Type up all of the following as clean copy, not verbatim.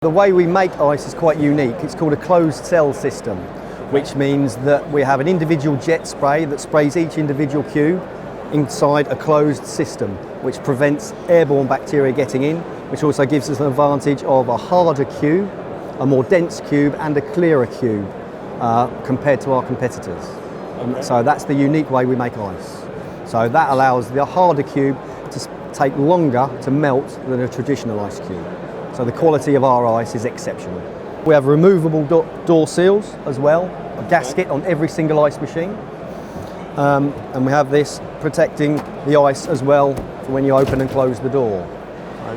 The way we make ice is quite unique. It's called a closed cell system, which means that we have an individual jet spray that sprays each individual cube inside a closed system, which prevents airborne bacteria getting in, which also gives us an advantage of a harder cube, a more dense cube and a clearer cube compared to our competitors. Okay. So that's the unique way we make ice. So that allows the harder cube to take longer to melt than a traditional ice cube. So the quality of our ice is exceptional. We have removable door seals as well, a gasket on every single ice machine. And we have this protecting the ice as well for when you open and close the door.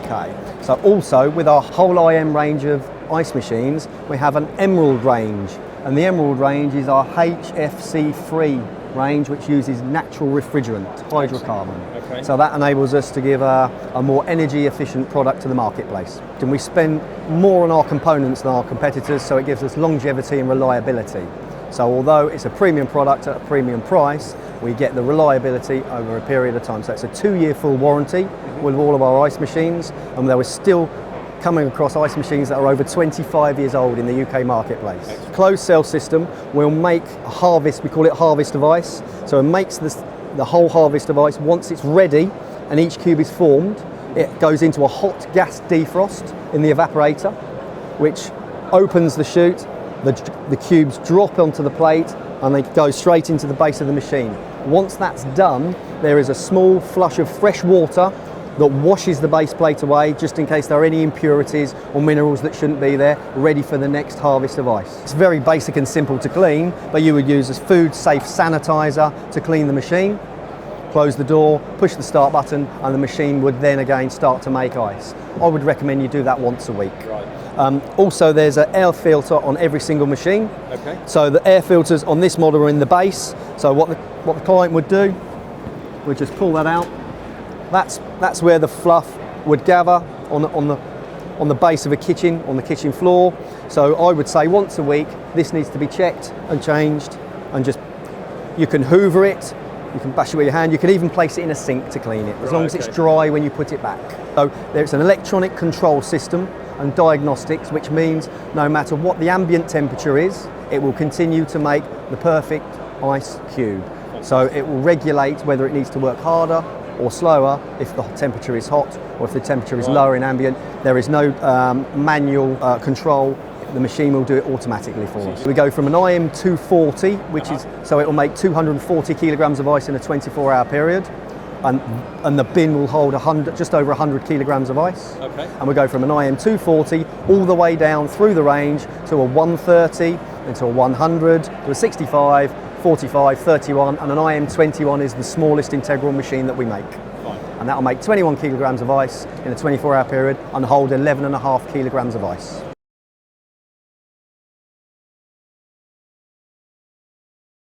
Okay. So also with our whole IM range of ice machines, we have an Emerald range. And the Emerald range is our HFC-free range, which uses natural refrigerant, hydrocarbon. Okay. So that enables us to give a more energy efficient product to the marketplace. And we spend more on our components than our competitors, so it gives us longevity and reliability. So although it's a premium product at a premium price, we get the reliability over a period of time. So it's a 2-year full warranty with all of our ice machines, and there is still coming across ice machines that are over 25 years old in the UK marketplace. Excellent. Closed cell system will make a harvest, we call it harvest of ice. So it makes the whole harvest of ice. Once it's ready and each cube is formed, it goes into a hot gas defrost in the evaporator, which opens the chute, the cubes drop onto the plate and they go straight into the base of the machine. Once that's done, there is a small flush of fresh water that washes the base plate away just in case there are any impurities or minerals that shouldn't be there, ready for the next harvest of ice. It's very basic and simple to clean, but you would use a food safe sanitizer to clean the machine, close the door, push the start button, and the machine would then again start to make ice. I would recommend you do that once a week. Right. Also there's an air filter on every single machine. Okay. So the air filters on this model are in the base. So what the client would do, would just pull that out. That's where the fluff would gather on the base of a kitchen, on the kitchen floor. So I would say once a week, this needs to be checked and changed, and just, you can hoover it, you can bash it with your hand, you can even place it in a sink to clean it, as long as it's dry when you put it back. So there's an electronic control system and diagnostics, which means no matter what the ambient temperature is, it will continue to make the perfect ice cube. So it will regulate whether it needs to work harder or slower if the temperature is hot or if the temperature is lower in ambient. There is no manual control. The machine will do it automatically for us. We go from an IM 240, which is, so it will make 240 kilograms of ice in a 24-hour period, and the bin will hold just over 100 kilograms of ice. Okay. And we go from an IM 240 all the way down through the range to a 130, into a 100, to a 65, 45, 31, and an IM 21 is the smallest integral machine that we make. Fine. And that will make 21 kilograms of ice in a 24-hour period and hold 11.5 kilograms of ice.